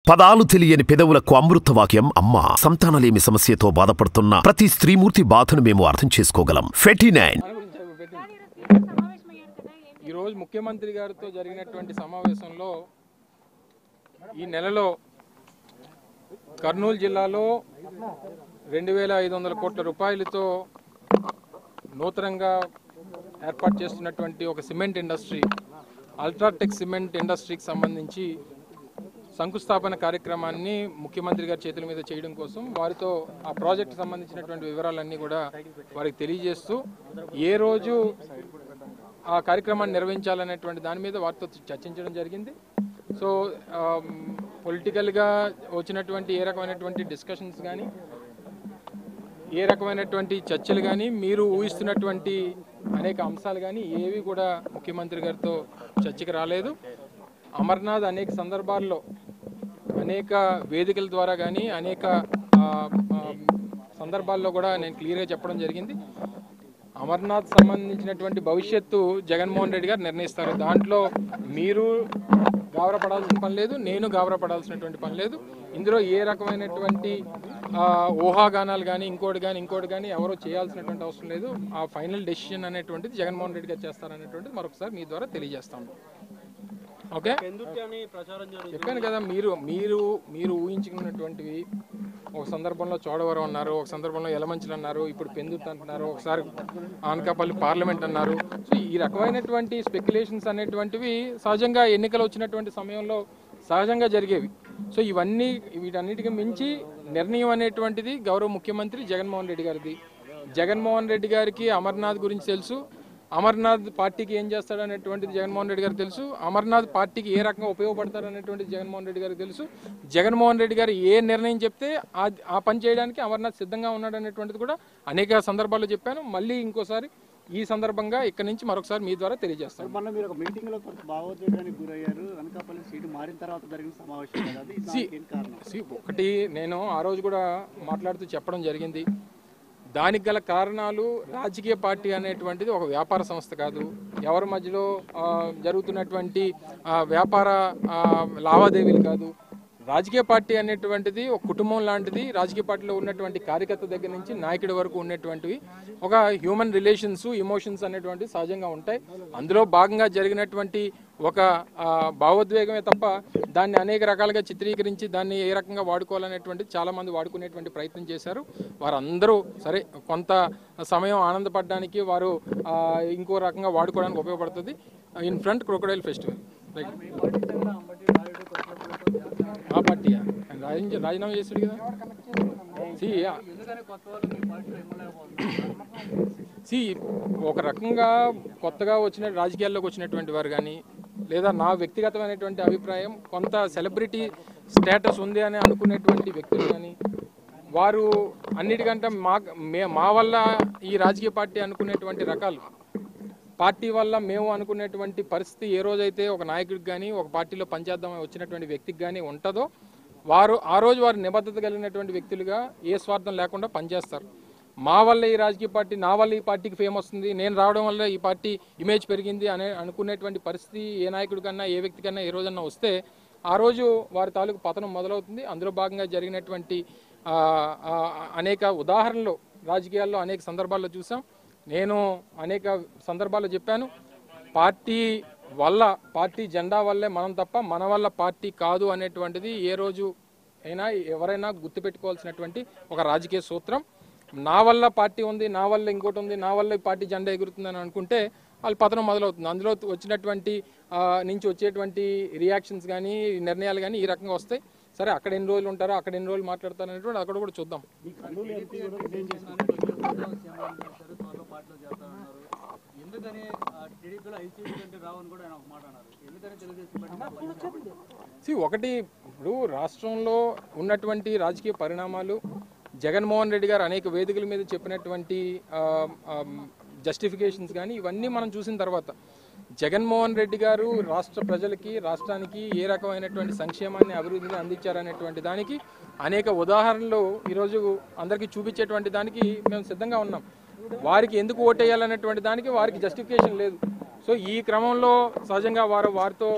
పదాలు తెలియని పెదవులకు అమృతవాక్యం అమ్మ. సంతానలేమి సమస్యతో బాధపడుతున్న ప్రతి స్త్రీమూర్తి బాధను మేము అర్థం చేసుకోగలం. ఫెటినైన్. ఈరోజు ముఖ్యమంత్రి గారితో జరిగినటువంటి సమావేశంలో ఈ నెలలో కర్నూలు జిల్లాలో 2500 కోట్ల రూపాయలతో నూతనంగా ఏర్పాటు చేస్తున్నటువంటి ఒక సిమెంట్ ఇండస్ట్రీ, అల్ట్రాటెక్ సిమెంట్ ఇండస్ట్రీకి సంబంధించి శంకుస్థాపన కార్యక్రమాన్ని ముఖ్యమంత్రి గారి చేతుల మీద చేయడం కోసం వారితో ఆ ప్రాజెక్ట్ సంబంధించినటువంటి వివరాలన్నీ కూడా వారికి తెలియజేస్తూ ఏ రోజు ఆ కార్యక్రమాన్ని నిర్వహించాలనేటువంటి దాని మీద వారితో చర్చించడం జరిగింది. సో పొలిటికల్గా వచ్చినటువంటి ఏ రకమైనటువంటి డిస్కషన్స్ కానీ, ఏ రకమైనటువంటి చర్చలు కానీ, మీరు ఊహిస్తున్నటువంటి అనేక అంశాలు కానీ ఏవి కూడా ముఖ్యమంత్రి గారితో చర్చకి రాలేదు. అమర్నాథ్ అనేక సందర్భాల్లో అనేక వేదికల ద్వారా కానీ అనేక సందర్భాల్లో కూడా నేను క్లియర్గా చెప్పడం జరిగింది. అమర్నాథ్ సంబంధించినటువంటి భవిష్యత్తు జగన్మోహన్ రెడ్డి గారు నిర్ణయిస్తారు. దాంట్లో మీరు గాబరపడాల్సిన పని లేదు, నేను గాబరపడాల్సినటువంటి పని లేదు. ఇందులో ఏ రకమైనటువంటి ఊహాగానాలు కానీ ఇంకోటి కానీ ఎవరో చేయాల్సినటువంటి అవసరం లేదు. ఆ ఫైనల్ డెసిషన్ అనేటువంటిది జగన్మోహన్ రెడ్డి గారు చేస్తారనేటువంటిది మరొకసారి మీ ద్వారా తెలియజేస్తాము. ఓకే, చెప్పాను కదా, మీరు ఊహించుకున్నటువంటివి ఒక సందర్భంలో చోడవరం అన్నారు, ఒక సందర్భంలో యలమంచిలు అన్నారు, ఇప్పుడు పెందుర్తి అంటున్నారు, ఒకసారి ఆనకాపల్లి పార్లమెంట్ అన్నారు. సో ఈ రకమైనటువంటి స్పెక్యులేషన్స్ అనేటువంటివి సహజంగా ఎన్నికలు వచ్చినటువంటి సమయంలో సహజంగా జరిగేవి. సో వీటన్నిటికీ మించి నిర్ణయం అనేటువంటిది గౌరవ ముఖ్యమంత్రి జగన్మోహన్ రెడ్డి గారిది. జగన్మోహన్ రెడ్డి గారికి అమర్నాథ్ గురించి తెలుసు, అమర్నాథ్ పార్టీకి ఏం చేస్తాడనేటువంటిది జగన్మోహన్ రెడ్డి గారికి తెలుసు, అమర్నాథ్ పార్టీకి ఏ రకంగా ఉపయోగపడతారనేటువంటిది జగన్మోహన్ రెడ్డి గారికి తెలుసు. జగన్మోహన్ రెడ్డి గారు ఏ నిర్ణయం చెప్తే ఆ పని చేయడానికి అమర్నాథ్ సిద్ధంగా ఉన్నాడు అనేటువంటిది కూడా అనేక సందర్భాల్లో చెప్పాను. మళ్ళీ ఇంకోసారి ఈ సందర్భంగా ఇక్కడ నుంచి మరొకసారి మీ ద్వారా తెలియజేస్తాను. ఒకటి నేను ఆ రోజు కూడా మాట్లాడుతూ చెప్పడం జరిగింది, దానికి గల కారణాలు రాజకీయ పార్టీ అనేటువంటిది ఒక వ్యాపార సంస్థ కాదు. ఎవరి మధ్యలో జరుగుతున్నటువంటి వ్యాపార లావాదేవీలు కాదు. రాజకీయ పార్టీ అనేటువంటిది ఒక కుటుంబం లాంటిది. రాజకీయ పార్టీలో ఉన్నటువంటి కార్యకర్త దగ్గర నుంచి నాయకుడి వరకు ఉన్నటువంటివి ఒక హ్యూమన్ రిలేషన్స్, ఇమోషన్స్ అనేటువంటివి సహజంగా ఉంటాయి. అందులో భాగంగా జరిగినటువంటి ఒక భావోద్వేగమే తప్ప దాన్ని అనేక రకాలుగా చిత్రీకరించి దాన్ని ఏ రకంగా వాడుకోవాలనేటువంటిది చాలామంది వాడుకునేటువంటి ప్రయత్నం చేశారు. వారందరూ సరే కొంత సమయం ఆనందపడడానికి వారు ఇంకో రకంగా వాడుకోవడానికి ఉపయోగపడుతుంది. In front crocodile festival right. ఆ పార్టీయా రాజీనామా చేశాడు కదా. ఒక రకంగా కొత్తగా రాజకీయాల్లోకి వచ్చినటువంటి వారు కానీ, లేదా నా వ్యక్తిగతమైనటువంటి అభిప్రాయం కొంత సెలబ్రిటీ స్టేటస్ ఉంది అని అనుకునేటువంటి వ్యక్తులు కానీ, వారు అన్నిటికంటే మా వల్ల ఈ రాజకీయ పార్టీ అనుకునేటువంటి రకాలు, పార్టీ వల్ల మేము అనుకునేటువంటి పరిస్థితి ఏ రోజైతే ఒక నాయకుడికి కానీ ఒక పార్టీలో పనిచేద్దామని వచ్చినటువంటి వ్యక్తికి కానీ ఉంటుందో ఆ రోజు వారు నిబద్ధత కలిగినటువంటి వ్యక్తులుగా ఏ స్వార్థం లేకుండా పనిచేస్తారు. మా వల్ల ఈ రాజకీయ పార్టీ, నా వల్ల ఈ పార్టీకి ఫేమ్ వస్తుంది, నేను రావడం వల్ల ఈ పార్టీ ఇమేజ్ పెరిగింది అనుకునేటువంటి పరిస్థితి ఏ నాయకుడి కన్నా ఏ వ్యక్తి కన్నా ఏ రోజన్నా వస్తే ఆ రోజు వారి తాలూకు పతనం మొదలవుతుంది. అందులో భాగంగా జరిగినటువంటి అనేక ఉదాహరణలు రాజకీయాల్లో అనేక సందర్భాల్లో చూసాం. నేను అనేక సందర్భాల్లో చెప్పాను, పార్టీ జెండా వల్లే మనం తప్ప మన వల్ల పార్టీ కాదు అనేటువంటిది ఏ రోజు అయినా ఎవరైనా గుర్తుపెట్టుకోవాల్సినటువంటి ఒక రాజకీయ సూత్రం. నా వల్ల పార్టీ ఉంది, నా వల్ల ఇంకోటి ఉంది, నా వల్ల ఈ పార్టీ జెండా ఎగురుతుందని అనుకుంటే వాళ్ళ పతనం మొదలవుతుంది. అందులో వచ్చినటువంటి నుంచి వచ్చేటువంటి రియాక్షన్స్ కానీ నిర్ణయాలు కానీ ఈ రకంగా వస్తాయి. సరే, అక్కడ ఎన్ని రోజులు ఉంటారో అక్కడ ఎన్ని రోజులు మాట్లాడతారు అనేటువంటి అక్కడ కూడా చూద్దాం. ఒకటి, ఇప్పుడు రాష్ట్రంలో ఉన్నటువంటి రాజకీయ పరిణామాలు, జగన్మోహన్ రెడ్డి గారు అనేక వేదికల మీద చెప్పినటువంటి జస్టిఫికేషన్స్ కానీ ఇవన్నీ మనం చూసిన తర్వాత జగన్మోహన్ రెడ్డి గారు రాష్ట్ర ప్రజలకి, రాష్ట్రానికి ఏ రకమైనటువంటి సంక్షేమాన్ని, అభివృద్ధిని అందించారనేటువంటి దానికి అనేక ఉదాహరణలు ఈరోజు అందరికీ చూపించేటువంటి దానికి మేము సిద్ధంగా ఉన్నాం. వారికి ఎందుకు ఓటేయాలనేటువంటి దానికి వారికి జస్టిఫికేషన్ లేదు. సో ఈ క్రమంలో సహజంగా వారితో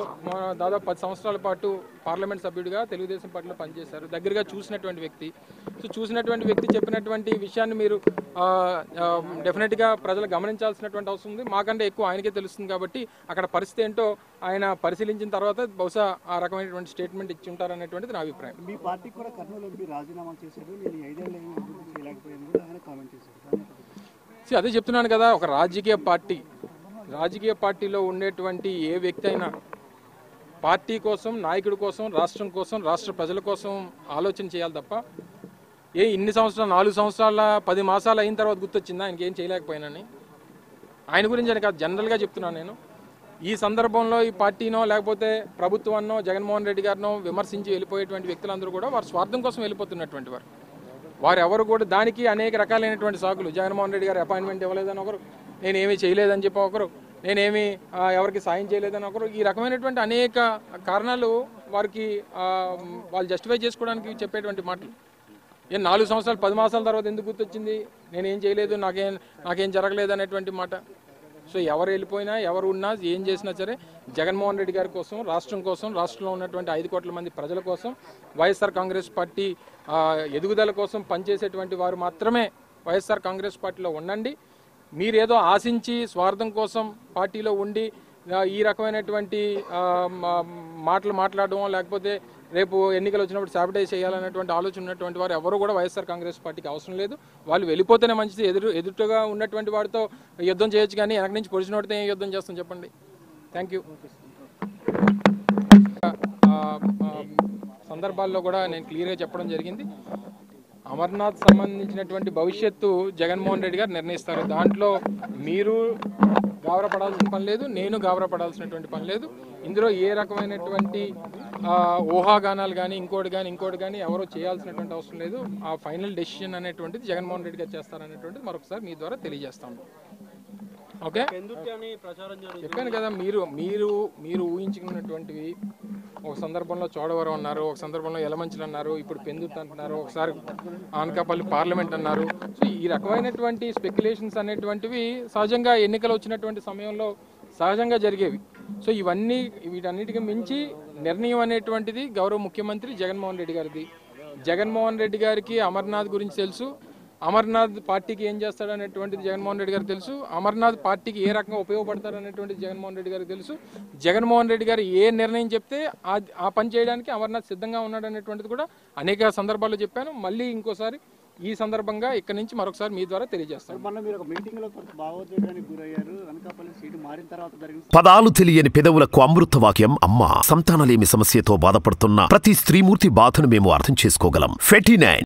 దాదాపు 10 సంవత్సరాల పాటు పార్లమెంట్ సభ్యుడిగా తెలుగుదేశం పార్టీలో పనిచేశారు, దగ్గరగా చూసినటువంటి వ్యక్తి. సో చూసినటువంటి వ్యక్తి చెప్పినటువంటి విషయాన్ని మీరు డెఫినెట్గా ప్రజలు గమనించాల్సినటువంటి అవసరం ఉంది. మాకంటే ఎక్కువ ఆయనకే తెలుస్తుంది కాబట్టి అక్కడ పరిస్థితి ఏంటో ఆయన పరిశీలించిన తర్వాత బహుశా ఆ రకమైనటువంటి స్టేట్మెంట్ ఇచ్చి ఉంటారనేటువంటిది నా అభిప్రాయం. మీ పార్టీ కూడా కర్నూలు ఎంపీ రాజీనామా చేశారు, నేను 5 ఏళ్ళు అభివృద్ధి చేయలేకపోయాను కూడా ఆయన కామెంట్ చేశారు. అదే చెప్తున్నాను కదా, ఒక రాజకీయ పార్టీలో ఉండేటువంటి ఏ వ్యక్తి అయినా పార్టీ కోసం, నాయకుడి కోసం, రాష్ట్రం కోసం, రాష్ట్ర ప్రజల కోసం ఆలోచన చేయాలి తప్ప ఇన్ని సంవత్సరాలు 4 సంవత్సరాల 10 మాసాలు అయిన తర్వాత గుర్తొచ్చిందా ఆయనకి ఏం చేయలేకపోయానని. ఆయన గురించి అని కాదు, జనరల్గా చెప్తున్నాను నేను. ఈ సందర్భంలో ఈ పార్టీనో లేకపోతే ప్రభుత్వాన్నో జగన్మోహన్ రెడ్డి గారినో విమర్శించి వెళ్ళిపోయేటువంటి వ్యక్తులందరూ కూడా వారి స్వార్థం కోసం వెళ్ళిపోతున్నటువంటి వారు ఎవరు కూడా దానికి అనేక రకాలైనటువంటి సాకులు. జగన్మోహన్ రెడ్డి గారు అపాయింట్మెంట్ ఇవ్వలేదని ఒకరు, నేనేమీ చేయలేదని చెప్పి ఒకరు, నేనేమి ఎవరికి సాయం చేయలేదని ఒకరు, ఈ రకమైనటువంటి అనేక కారణాలు వారికి వాళ్ళు జస్టిఫై చేసుకోవడానికి చెప్పేటువంటి మాటలు. 4 సంవత్సరాలు 10 మాసాల తర్వాత ఎందుకు గుర్తొచ్చింది, నేనేం చేయలేదు, నాకేం జరగలేదు అనేటువంటి మాట. సో ఎవరు వెళ్ళిపోయినా, ఎవరు ఉన్నా, ఏం చేసినా సరే జగన్మోహన్ రెడ్డి గారి కోసం, రాష్ట్రం కోసం, రాష్ట్రంలో ఉన్నటువంటి 5 కోట్ల మంది ప్రజల కోసం, వైఎస్ఆర్ కాంగ్రెస్ పార్టీ ఎదుగుదల కోసం పనిచేసేటువంటి వారు మాత్రమే వైఎస్ఆర్ కాంగ్రెస్ పార్టీలో ఉండండి. మీరేదో ఆశించి స్వార్థం కోసం పార్టీలో ఉండి ఈ రకమైనటువంటి మాటలు మాట్లాడడం, లేకపోతే రేపు ఎన్నికలు వచ్చినప్పుడు సాబిటైజ్ చేయాలనేటువంటి ఆలోచన ఉన్నటువంటి వారు ఎవరు కూడా వైఎస్ఆర్ కాంగ్రెస్ పార్టీకి అవసరం లేదు. వాళ్ళు వెళ్ళిపోతేనే మంచిది. ఎదురుగా ఉన్నటువంటి వారితో యుద్ధం చేయొచ్చు, కానీ వెనక నుంచి పొడిచిన వాడితో ఏం యుద్ధం చేస్తాం చెప్పండి. Thank you. సందర్భాల్లో కూడా నేను క్లియర్గా చెప్పడం జరిగింది. అమర్నాథ్ సంబంధించినటువంటి భవిష్యత్తు జగన్మోహన్ రెడ్డి గారు నిర్ణయిస్తారు. దాంట్లో మీరు గాబరపడాల్సిన పని లేదు, నేను గాబరపడాల్సినటువంటి పని లేదు. ఇందులో ఏ రకమైనటువంటి ఊహాగానాలు కానీ ఇంకోటి కానీ ఎవరో చేయాల్సినటువంటి అవసరం లేదు. ఆ ఫైనల్ డెసిషన్ అనేటువంటిది జగన్మోహన్ రెడ్డి గారు చేస్తారనేటువంటిది మరొకసారి మీ ద్వారా తెలియజేస్తాము. ఓకే, చెప్పాను కదా, మీరు ఊహించుకున్నటువంటివి ఒక సందర్భంలో చోడవరం అన్నారు, ఒక సందర్భంలో యలమంచిలు అన్నారు, ఇప్పుడు పెందుర్తి అంటున్నారు, ఒకసారి అనకాపల్లి పార్లమెంట్ అన్నారు. సో ఈ రకమైనటువంటి స్పెక్యులేషన్స్ అనేటువంటివి సహజంగా ఎన్నికలు వచ్చినటువంటి సమయంలో సహజంగా జరిగేవి. సో వీటన్నిటికీ మించి నిర్ణయం అనేటువంటిది గౌరవ ముఖ్యమంత్రి జగన్మోహన్ రెడ్డి గారిది. జగన్మోహన్ రెడ్డి గారికి అమర్నాథ్ గురించి తెలుసు, అమర్నాథ్ పార్టీకి ఏం చేస్తాడనేటువంటిది జగన్మోహన్ రెడ్డి గారికి తెలుసు, అమర్నాథ్ పార్టీకి ఏ రకంగా ఉపయోగపడతారనేటువంటిది జగన్మోహన్ రెడ్డి గారికి తెలుసు. జగన్మోహన్ రెడ్డి గారు ఏ నిర్ణయం చెప్తే ఆ పని చేయడానికి అమర్నాథ్ సిద్ధంగా ఉన్నాడనేటువంటిది కూడా అనేక సందర్భాల్లో చెప్పాను. మళ్ళీ ఇంకోసారి ఈ సందర్భంగా ఇక్కడ నుంచి మరొకసారి మీ ద్వారా తెలియజేస్తాను. పదాలు తెలియని పెదవులకు అమృత వాక్యం అమ్మ. సంతానలేమి సమస్యతో బాధపడుతున్న ప్రతి స్త్రీమూర్తి బాధను మేము అర్థం చేసుకోగలం. ఫెటినైన్